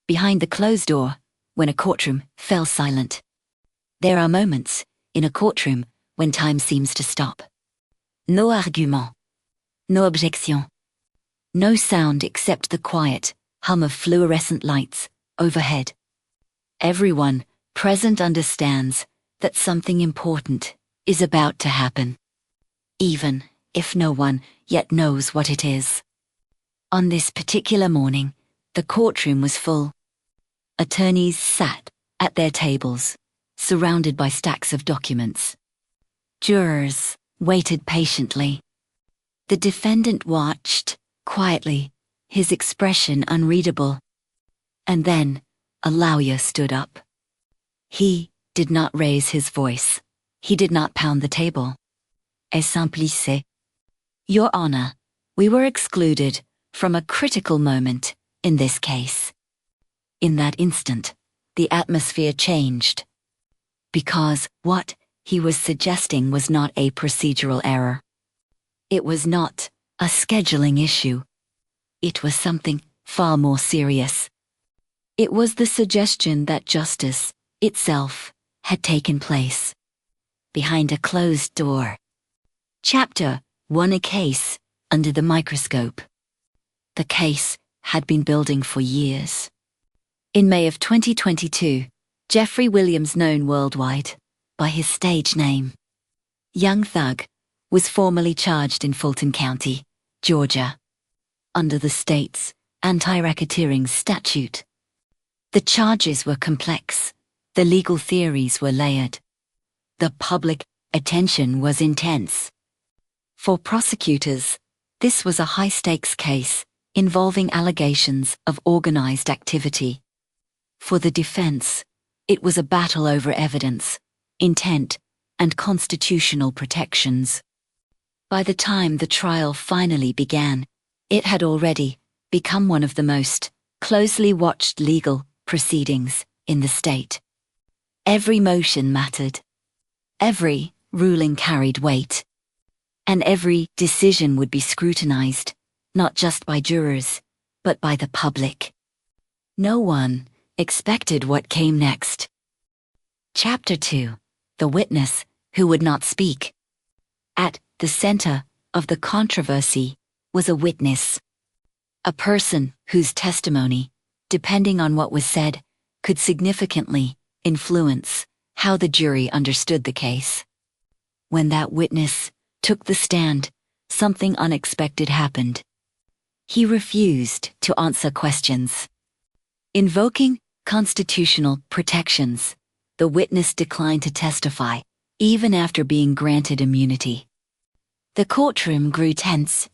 Behind the closed door, when a courtroom fell silent. There are moments in a courtroom when time seems to stop. No argument. No objection. No sound except the quiet hum of fluorescent lights overhead. Everyone present understands that something important is about to happen, even if no one yet knows what it is. On this particular morning, the courtroom was full. Attorneys sat at their tables, surrounded by stacks of documents. Jurors waited patiently. The defendant watched, quietly, his expression unreadable. And then, a lawyer stood up. He did not raise his voice. He did not pound the table. Simplice. Your Honor, we were excluded from a critical moment in this case. In that instant, the atmosphere changed. Because what he was suggesting was not a procedural error. It was not a scheduling issue. It was something far more serious. It was the suggestion that justice itself had taken place behind a closed door. Chapter 1: A case under the microscope. The case had been building for years. In May of 2022, Jeffrey Williams, known worldwide by his stage name, Young Thug, was formally charged in Fulton County, Georgia, under the state's anti-racketeering statute. The charges were complex, the legal theories were layered. The public attention was intense. For prosecutors, this was a high-stakes case involving allegations of organized activity. For the defense, it was a battle over evidence, intent, and constitutional protections. By the time the trial finally began, it had already become one of the most closely watched legal proceedings in the state. Every motion mattered. Every ruling carried weight. And every decision would be scrutinized, not just by jurors, but by the public. No one expected what came next. Chapter 2: The Witness Who Would Not Speak. At the center of the controversy was a witness. A person whose testimony, depending on what was said, could significantly influence how the jury understood the case. When that witness took the stand, something unexpected happened. He refused to answer questions. Invoking constitutional protections, the witness declined to testify, even after being granted immunity. The courtroom grew tense.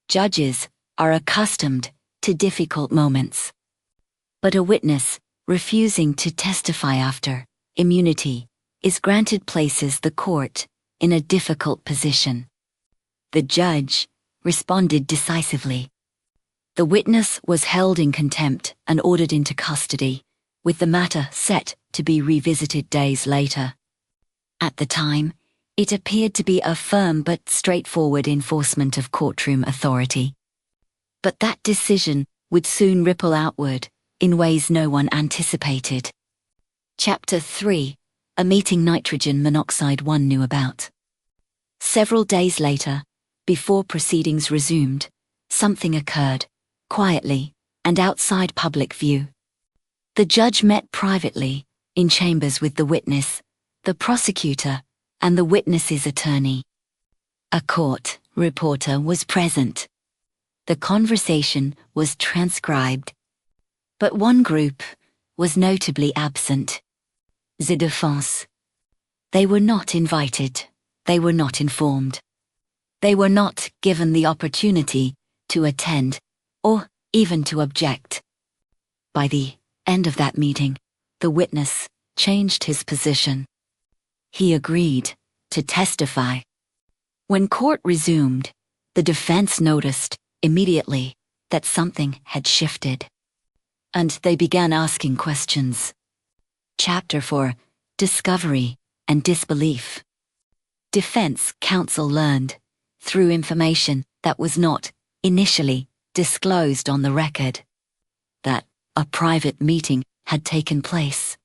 Judges are accustomed to difficult moments. But a witness refusing to testify after immunity is granted places the court in a difficult position. The judge responded decisively. The witness was held in contempt and ordered into custody, with the matter set to be revisited days later. At the time, it appeared to be a firm but straightforward enforcement of courtroom authority. But that decision would soon ripple outward in ways no one anticipated. Chapter 3: A meeting nitrogen monoxide one knew about. Several days later, before proceedings resumed, something occurred, quietly and outside public view. The judge met privately, in chambers with the witness, the prosecutor, and the witness's attorney. A court reporter was present. The conversation was transcribed. But one group was notably absent. The defense. They were not invited. They were not informed. They were not given the opportunity to attend, or even to object. By the end of that meeting, the witness changed his position. He agreed to testify. When court resumed, the defense noticed immediately that something had shifted. And they began asking questions. Chapter 4: Discovery and Disbelief. Defense counsel learned, through information that was not initially disclosed on the record, that a private meeting had taken place.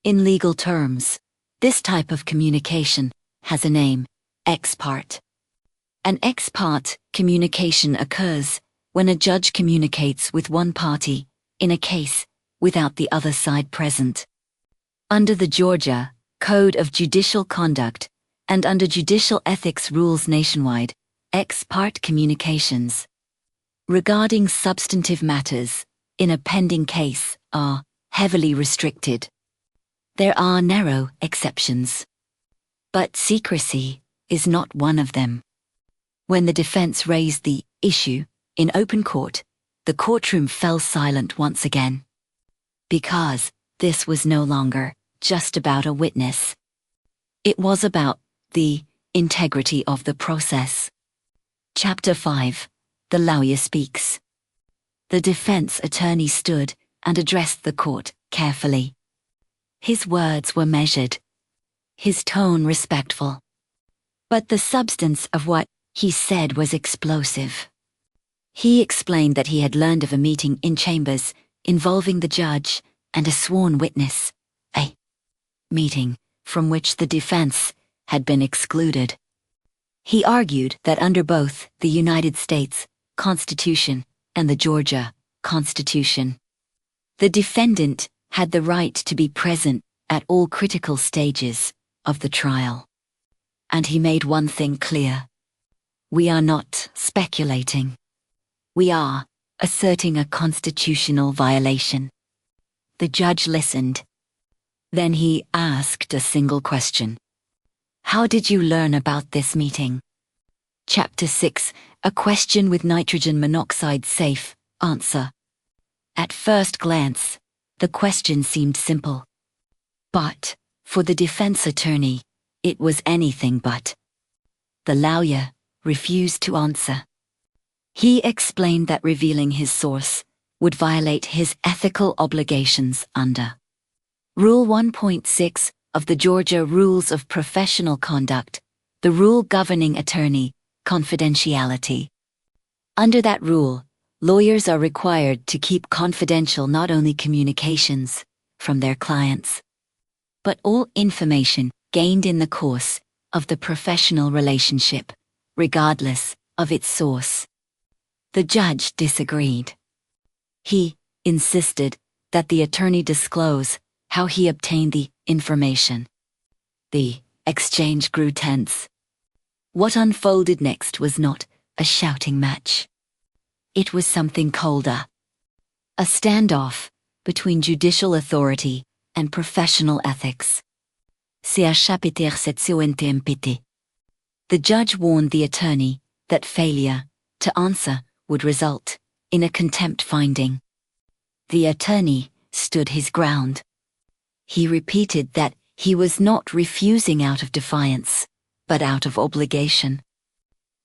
In legal terms, this type of communication has a name: ex parte. An ex parte communication occurs when a judge communicates with one party in a case without the other side present. Under the Georgia Code of Judicial Conduct and under judicial ethics rules nationwide, ex parte communications regarding substantive matters in a pending case are heavily restricted. There are narrow exceptions, but secrecy is not one of them. When the defense raised the issue in open court, the courtroom fell silent once again. Because this was no longer just about a witness. It was about the integrity of the process. Chapter 5. The lawyer speaks. The defense attorney stood and addressed the court carefully. His words were measured, his tone respectful. But the substance of what he said was explosive. He explained that he had learned of a meeting in chambers involving the judge and a sworn witness, a meeting from which the defense had been excluded. He argued that under both the United States Constitution and the Georgia Constitution, the defendant had the right to be present at all critical stages of the trial. And he made one thing clear: we are not speculating. We are asserting a constitutional violation. The judge listened. Then he asked a single question. How did you learn about this meeting? Chapter 6. A question with nitrogen monoxide safe. Answer. At first glance, the question seemed simple. But, for the defense attorney, it was anything but. The lawyer refused to answer. He explained that revealing his source would violate his ethical obligations under Rule 1.6 of the Georgia Rules of Professional Conduct, the rule governing attorney confidentiality. Under that rule, lawyers are required to keep confidential not only communications from their clients, but all information gained in the course of the professional relationship, regardless of its source. The judge disagreed. He insisted that the attorney disclose how he obtained the information. The exchange grew tense. What unfolded next was not a shouting match. It was something colder. A standoff between judicial authority and professional ethics. The judge warned the attorney that failure to answer would result in a contempt finding. The attorney stood his ground. He repeated that he was not refusing out of defiance, but out of obligation.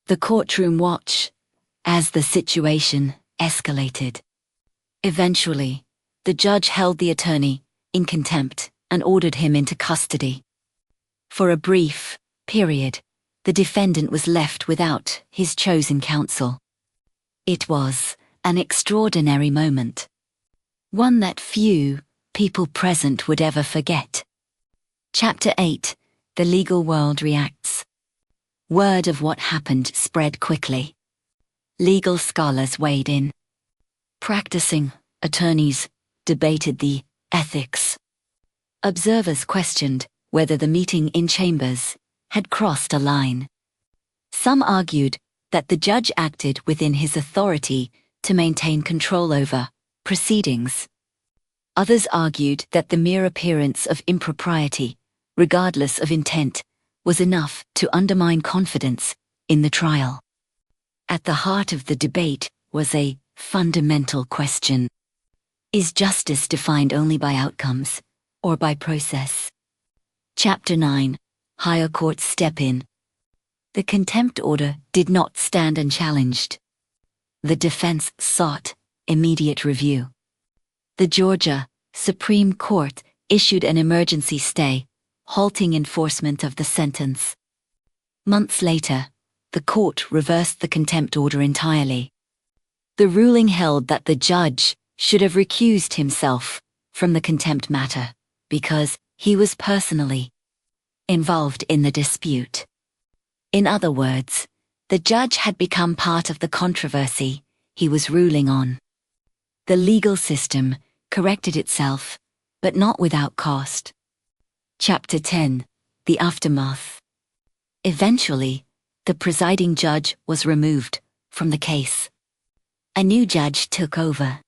The courtroom watched as the situation escalated. Eventually, the judge held the attorney in contempt and ordered him into custody. For a brief period, the defendant was left without his chosen counsel. It was an extraordinary moment, one that few people present would ever forget. Chapter 8. The legal world reacts. Word of what happened spread quickly. Legal scholars weighed in. Practicing attorneys debated the ethics. Observers questioned whether the meeting in chambers had crossed a line. Some argued that the judge acted within his authority to maintain control over proceedings. Others argued that the mere appearance of impropriety, regardless of intent, was enough to undermine confidence in the trial. At the heart of the debate was a fundamental question. Is justice defined only by outcomes or by process? Chapter 9. Higher courts step in. The contempt order did not stand unchallenged. The defense sought immediate review. The Georgia Supreme Court issued an emergency stay, halting enforcement of the sentence. Months later, the court reversed the contempt order entirely. The ruling held that the judge should have recused himself from the contempt matter because he was personally involved in the dispute. In other words, the judge had become part of the controversy he was ruling on. The legal system corrected itself, but not without cost. Chapter 10: The Aftermath. Eventually, the presiding judge was removed from the case. A new judge took over.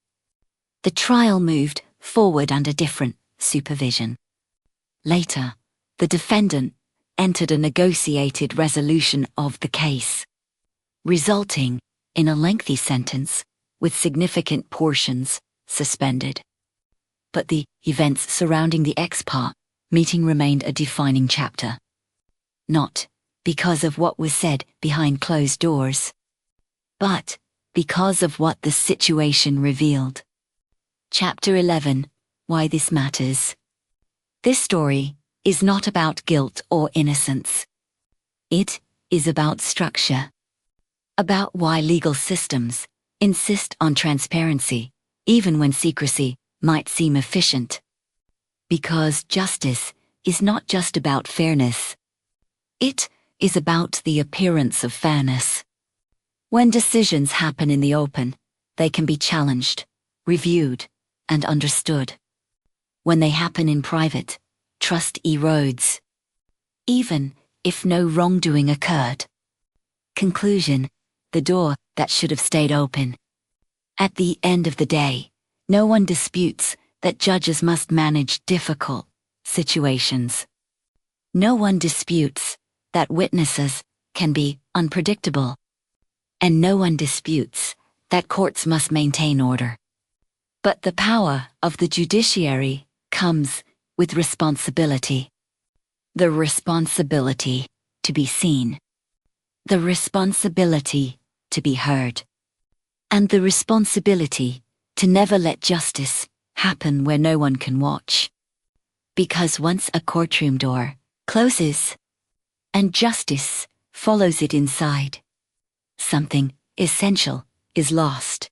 The trial moved forward under different supervision. Later, the defendant entered a negotiated resolution of the case, resulting in a lengthy sentence with significant portions suspended. But the events surrounding the ex parte meeting remained a defining chapter. Not because of what was said behind closed doors, but because of what the situation revealed. Chapter 11: Why This Matters. This story is not about guilt or innocence. It is about structure. About why legal systems insist on transparency, even when secrecy might seem efficient. Because justice is not just about fairness. It is about the appearance of fairness. When decisions happen in the open, they can be challenged, reviewed, and understood. When they happen in private, trust erodes, even if no wrongdoing occurred. Conclusion: the door that should have stayed open. At the end of the day, no one disputes that judges must manage difficult situations. No one disputes that witnesses can be unpredictable. And no one disputes that courts must maintain order. But the power of the judiciary comes with responsibility. The responsibility to be seen. The responsibility to be heard. And the responsibility to never let justice happen where no one can watch. Because once a courtroom door closes and justice follows it inside, something essential is lost.